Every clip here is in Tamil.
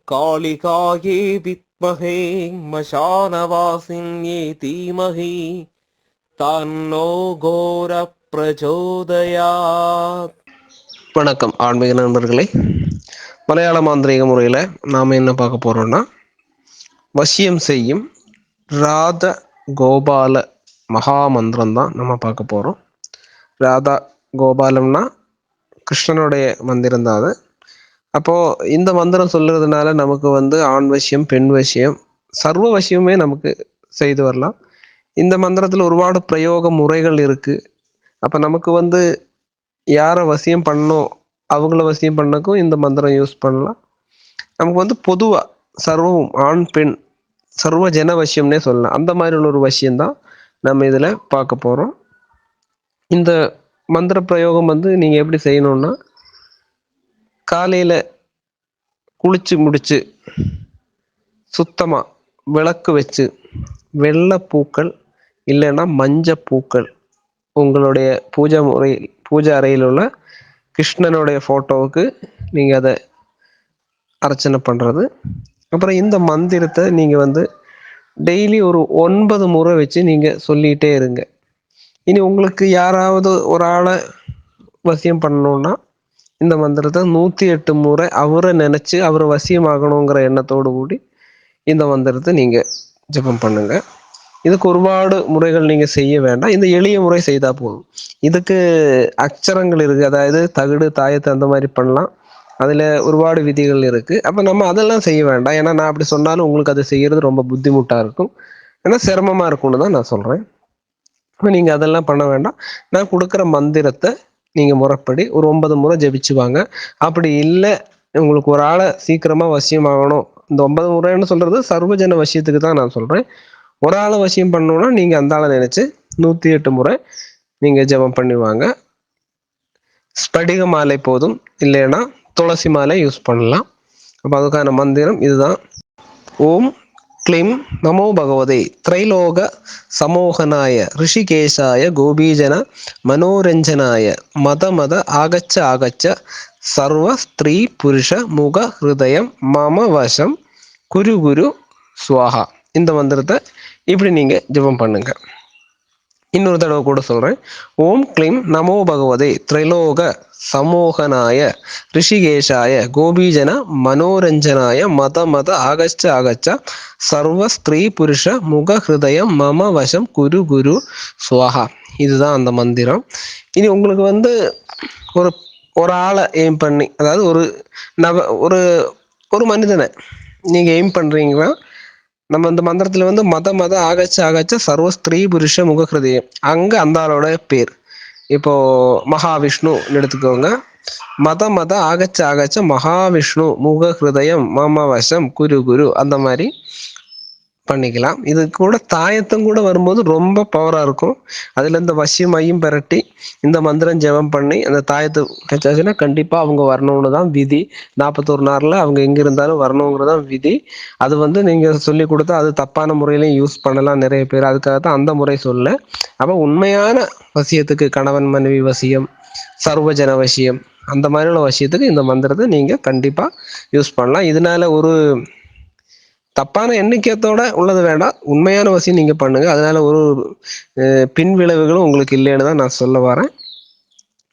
कालिकायै विद्महे मशानवासिन्यै धीमहि तन्नो घोरप्रचोदयात्. வணக்கம் ஆன்மீக நண்பர்களே. மலையாள மாந்திரீக முறையில் நாம் என்ன பார்க்க போகிறோம்னா, வசியம் செய்யும் ராத கோபால மகாமந்திரம் தான் நம்ம பார்க்க போகிறோம். ராதா கோபாலம்னா கிருஷ்ணனுடைய மந்திரம் தான் அது. அப்போது இந்த மந்திரம் சொல்கிறதுனால நமக்கு ஆண் வசியம், பெண் வசியம், சர்வ வசியமே நமக்கு செய்து வரலாம். இந்த மந்திரத்தில் ஒருபாடு பிரயோக முறைகள் இருக்குது. அப்போ நமக்கு யாரை வசியம் பண்ணணும், அவங்கள வசியம் பண்ணக்கும் இந்த மந்திரம் யூஸ் பண்ணலாம். நமக்கு பொதுவாக சர்வம் ஆண் பெண் சர்வ ஜன வசியம்னே சொல்லலாம். அந்த மாதிரி ஒரு வசியம்தான் நம்ம இதில் பார்க்க போகிறோம். இந்த மந்திர பிரயோகம் நீங்கள் எப்படி செய்யணும்னா, காலையில் குளிச்சு முடிச்சு சுத்தமாக விளக்கு வச்சு வெள்ளை பூக்கள் இல்லைன்னா மஞ்சள் பூக்கள் உங்களுடைய பூஜை அறையில் உள்ள கிருஷ்ணனுடைய ஃபோட்டோவுக்கு நீங்கள் அதை அர்ச்சனை பண்ணுறது. அப்புறம் இந்த மந்திரத்தை நீங்கள் டெய்லி ஒரு 9 முறை வச்சு நீங்கள் சொல்லிகிட்டே இருங்க. இனி உங்களுக்கு யாராவது ஒரு ஆளை வசியம் பண்ணணுன்னா இந்த மந்திரத்தை 108 முறை அவரை நினச்சி அவரை வசியமாகணுங்கிற எண்ணத்தோடு கூடி இந்த மந்திரத்தை நீங்கள் ஜபம் பண்ணுங்கள். இதுக்கு ஒருபாடு முறைகள் நீங்கள் செய்ய வேண்டாம். இந்த எளிய முறை செய்தால் போதும். இதுக்கு அக்ஷரங்கள் இருக்குது, அதாவது தகுடு தாயத்து அந்த மாதிரி பண்ணலாம். அதில் ஒருபாடு விதிகள் இருக்குது. அப்போ நம்ம அதெல்லாம் செய்ய வேண்டாம். ஏன்னா நான் அப்படி சொன்னாலும் உங்களுக்கு அதை செய்கிறது ரொம்ப புத்திமுட்டாக இருக்கும், ஏன்னா சிரமமாக இருக்கும்னு தான் நான் சொல்கிறேன். இப்போ நீங்கள் அதெல்லாம் பண்ண வேண்டாம். நான் கொடுக்குற மந்திரத்தை நீங்கள் முறைப்படி ஒரு 9 முறை ஜபிச்சு வாங்க. அப்படி இல்லை உங்களுக்கு ஒரு ஆளை சீக்கிரமாக வசியமாகணும், இந்த 9 முறைன்னு சொல்கிறது சர்வஜன வசியத்துக்கு தான் நான் சொல்கிறேன். ஒரு ஆளை வசியம் பண்ணணுன்னா நீங்கள் அந்த ஆளை நினச்சி 108 முறை நீங்கள் ஜபம் பண்ணுவாங்க. ஸ்படிக மாலை போதும், இல்லைன்னா துளசி மாலை யூஸ் பண்ணலாம். அப்போ அதுக்கான மந்திரம் இதுதான். ஓம் க்ளீம் நமோ பகவதே திரைலோக சமோகனாய ரிஷிகேஷாய கோபீஜன மனோரஞ்சனாய மத ஆகச்ச ஆகச்ச சர்வ ஸ்திரீ புருஷ முக ஹிருதயம் மம வசம் குரு குரு ஸ்வாஹா. இந்த மந்திரத்தை இப்படி நீங்கள் ஜபம் பண்ணுங்க. இன்னொரு தடவை கூட சொல்கிறேன். ஓம் க்ளீம் நமோ பகவதே திரைலோக சமோகனாய ரிஷிகேஷாய கோபீஜன மனோரஞ்சனாய மத ஆகச்ச ஆகச்ச சர்வ ஸ்திரீ புருஷ முக ஹிருதயம் மம வசம் குரு குரு ஸ்வாஹா. இதுதான் அந்த மந்திரம். இனி உங்களுக்கு ஒரு ஆளை எய்ம் பண்ணி, அதாவது ஒரு மனிதனை நீங்கள் எய்ம் பண்ணுறீங்கன்னா, நம்ம இந்த மந்திரத்தில் மத ஆகச்ச ஆகச்ச சர்வ ஸ்திரீ புருஷ முகஹிருதயம், அங்கே அந்த ஆளோட பேர் இப்போ மகாவிஷ்ணு எடுத்துக்கோங்க. மத ஆகச்ச ஆகச்ச மகாவிஷ்ணு முக ஹிருதயம் மம வசம் குரு குரு அந்த மாதிரி பண்ணிக்கலாம். இது கூட தாயத்தும் கூட வரும்போது ரொம்ப பவராக இருக்கும். அதில் இந்த வசியமையும் பெரட்டி இந்த மந்திரம் ஜெபம் பண்ணி அந்த தாயத்தை வச்சாச்சுன்னா கண்டிப்பாக அவங்க வரணும்னு தான் விதி. 41 நாளில் அவங்க எங்கே இருந்தாலும் வரணுங்கிறது தான் விதி. அது நீங்கள் சொல்லி கொடுத்தா அது தப்பான முறையிலையும் யூஸ் பண்ணலாம் நிறைய பேர். அதுக்காக தான் அந்த முறை சொல்ல. அப்போ உண்மையான வசியத்துக்கு, கணவன் மனைவி வசியம், சர்வஜன வசியம், அந்த மாதிரி உள்ள வசியத்துக்கு இந்த மந்திரத்தை நீங்கள் கண்டிப்பாக யூஸ் பண்ணலாம். இதனால ஒரு தப்பான எண்ணிக்கையத்தோட உள்ளது வேண்டாம், உண்மையான வசியம் நீங்கள் பண்ணுங்கள். அதனால ஒரு பின் விளைவுகளும் உங்களுக்கு இல்லைன்னு தான் நான் சொல்ல வரேன்.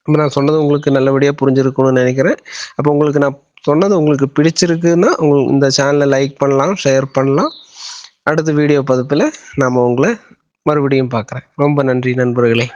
இப்போ நான் சொன்னது உங்களுக்கு நல்லபடியாக புரிஞ்சிருக்கணும்னு நினைக்கிறேன். அப்போ உங்களுக்கு நான் சொன்னது உங்களுக்கு பிடிச்சிருக்குன்னா உங்களுக்கு இந்த சேனலை லைக் பண்ணலாம், ஷேர் பண்ணலாம். அடுத்த வீடியோ பதிப்பில் நாம் உங்களை மறுபடியும் பார்க்குறேன். ரொம்ப நன்றி நண்பர்களே.